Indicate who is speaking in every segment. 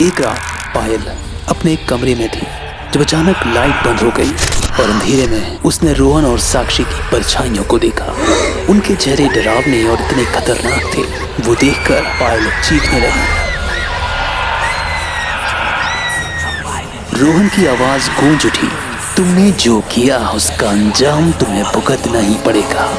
Speaker 1: एक रात पायल अपने एक कमरे में थी जब अचानक लाइट बंद हो गई और अंधेरे में उसने रोहन और साक्षी की परछाइयों को देखा। उनके चेहरे डरावने और इतने खतरनाक थे, वो देखकर पायल चीखने लगी। रोहन की आवाज गूंज उठी, तुमने जो किया उसका अंजाम तुम्हें भुगतना ही पड़ेगा।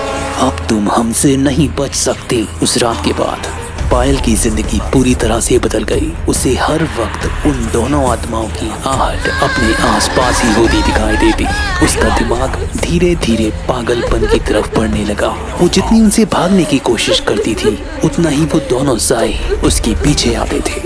Speaker 1: अब तुम हमसे नहीं बच सकते। उस रात के बाद पायल की जिंदगी पूरी तरह से बदल गई। उसे हर वक्त उन दोनों आत्माओं की आहट अपने आसपास ही होती दिखाई देती। उसका दिमाग धीरे धीरे पागलपन की तरफ बढ़ने लगा। वो जितनी उनसे भागने की कोशिश करती थी उतना ही वो दोनों साए उसके पीछे आते थे।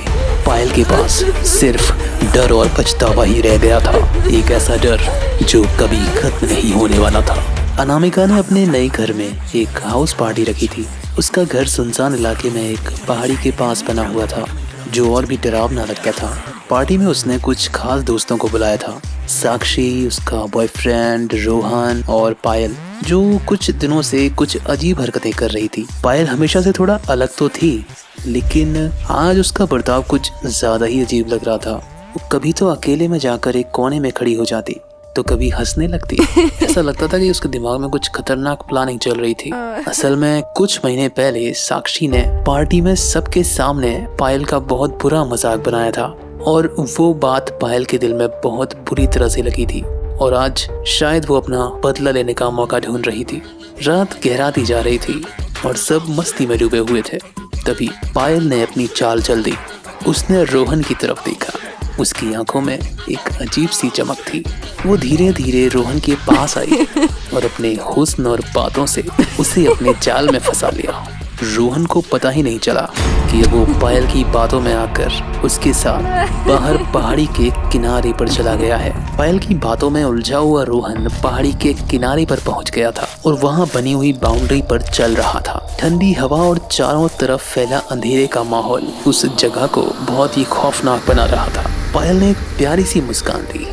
Speaker 1: पायल के पास सिर्फ डर और पछतावा ही रह गया था, एक ऐसा डर जो कभी खत्म नहीं होने वाला था। अनामिका ने अपने नए घर में एक हाउस पार्टी रखी थी। उसका घर सुनसान इलाके में एक पहाड़ी के पास बना हुआ था, जो और भी डरावना लगता था। पार्टी में उसने कुछ खास दोस्तों को बुलाया था, साक्षी, उसका बॉयफ्रेंड रोहन और पायल, जो कुछ दिनों से कुछ अजीब हरकतें कर रही थी। पायल हमेशा से थोड़ा अलग तो थी, लेकिन आज उसका बर्ताव कुछ ज्यादा ही अजीब लग रहा था। वो कभी तो अकेले में जाकर एक कोने में खड़ी हो जाती, तो कभी हंसने लगती। ऐसा लगता था कि उसके दिमाग में कुछ खतरनाक प्लानिंग चल रही थी। असल में कुछ महीने पहले साक्षी ने पार्टी में सबके सामने पायल का बहुत बुरा मजाक बनाया था, और वो बात पायल के दिल में बहुत बुरी तरह से लगी थी। और आज शायद वो अपना बदला लेने का मौका ढूंढ रही थी। रात गहराती जा रही थी और सब मस्ती में डूबे हुए थे। तभी पायल ने अपनी चाल चल दी। उसने रोहन की तरफ देखा। उसकी आंखों में एक अजीब सी चमक थी। वो धीरे धीरे रोहन के पास आई और अपने हुस्न और बातों से उसे अपने जाल में फंसा लिया। रोहन को पता ही नहीं चला कि वो पायल की बातों में आकर उसके साथ बाहर पहाड़ी के किनारे पर चला गया है। पायल की बातों में उलझा हुआ रोहन पहाड़ी के किनारे पर पहुंच गया था और वहां बनी हुई बाउंड्री पर चल रहा था। ठंडी हवा और चारों तरफ फैला अंधेरे का माहौल उस जगह को बहुत ही खौफनाक बना रहा था। पायल ने एक प्यारी सी मुस्कान दी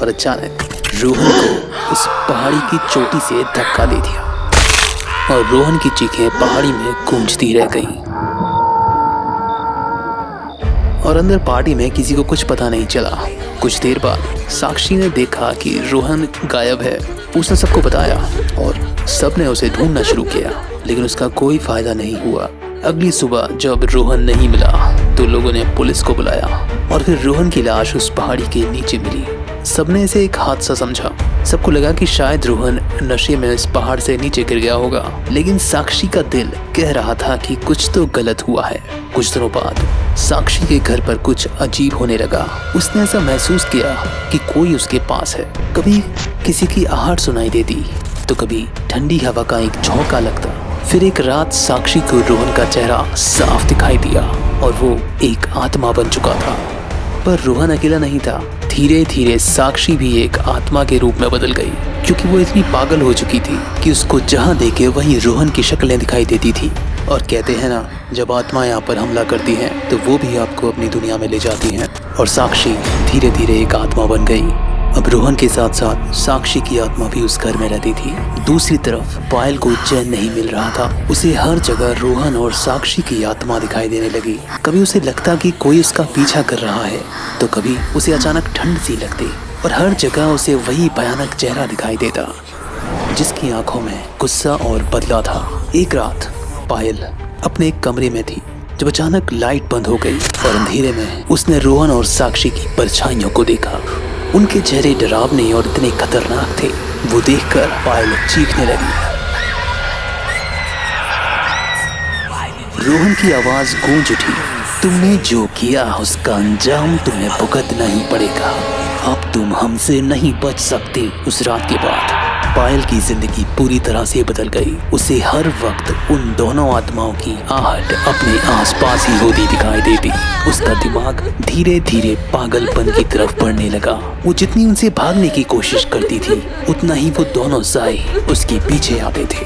Speaker 1: और अचानक रोहन को उस पहाड़ी की चोटी से धक्का दे दिया और रोहन की चीखें पहाड़ी में गूंजती रह गईं। और अंदर पार्टी में किसी को कुछ पता नहीं चला। कुछ देर बाद साक्षी ने देखा कि रोहन गायब है। उसने सबको बताया और सबने उसे ढूंढना शुरू किया, लेकिन उसका कोई फायदा नहीं हुआ। अगली सुबह जब रोहन नहीं मिला तो लोगों ने पुलिस को बुलाया और फिर रोहन की लाश उस पहाड़ी के नीचे मिली। सबने इसे एक हादसा समझा। सबको लगा कि शायद रोहन नशे में इस पहाड़ से नीचे गिर गया होगा, लेकिन साक्षी का दिल कह रहा था कि कुछ तो गलत हुआ है। कुछ दिनों बाद साक्षी के घर पर कुछ अजीब होने लगा। उसने ऐसा महसूस किया कि कोई उसके पास है। कभी किसी की आहट सुनाई देती तो कभी ठंडी हवा का एक झोंका लगता। फिर एक रात साक्षी को रोहन का चेहरा साफ दिखाई दिया और वो एक आत्मा बन चुका था। पर रोहन अकेला नहीं था। धीरे धीरे साक्षी भी एक आत्मा के रूप में बदल गई, क्योंकि वो इतनी पागल हो चुकी थी कि उसको जहाँ देखे वहीं रोहन की शक्लें दिखाई देती थी। और कहते हैं ना, जब आत्मा यहाँ पर हमला करती हैं तो वो भी आपको अपनी दुनिया में ले जाती हैं। और साक्षी धीरे धीरे एक आत्मा बन गई। अब रोहन के साथ साथ साक्षी की आत्मा भी उस घर में रहती थी। दूसरी तरफ पायल को चैन नहीं मिल रहा था। उसे हर जगह रोहन और साक्षी की आत्मा दिखाई देने लगी। कभी उसे लगता कि कोई उसका पीछा कर रहा है, तो कभी उसे अचानक ठंड सी लगती और हर जगह उसे वही भयानक चेहरा दिखाई देता, जिसकी आंखों में गुस्सा और बदला था। एक रात पायल अपने एक कमरे में थी जब अचानक लाइट बंद हो गई और अंधेरे में उसने रोहन और साक्षी की परछाइयों को देखा। उनके चेहरे डरावने और इतने खतरनाक थे, वो देखकर पायल चीखने लगी। रोहन की आवाज गूंज उठी, तुमने जो किया उसका अंजाम तुम्हें भुगतना ही पड़ेगा। अब तुम हमसे नहीं बच सकते। उस रात के बाद पायल की जिंदगी पूरी तरह से बदल गई। उसे हर वक्त उन दोनों आत्माओं की आहट अपने आसपास ही होती दिखाई देती। उसका दिमाग धीरे धीरे पागलपन की तरफ बढ़ने लगा। वो जितनी उनसे भागने की कोशिश करती थी उतना ही वो दोनों साए उसके पीछे आते थे।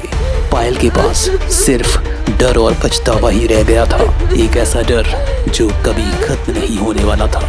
Speaker 1: पायल के पास सिर्फ डर और पछतावा ही रह गया था, एक ऐसा डर जो कभी खत्म नहीं होने वाला था।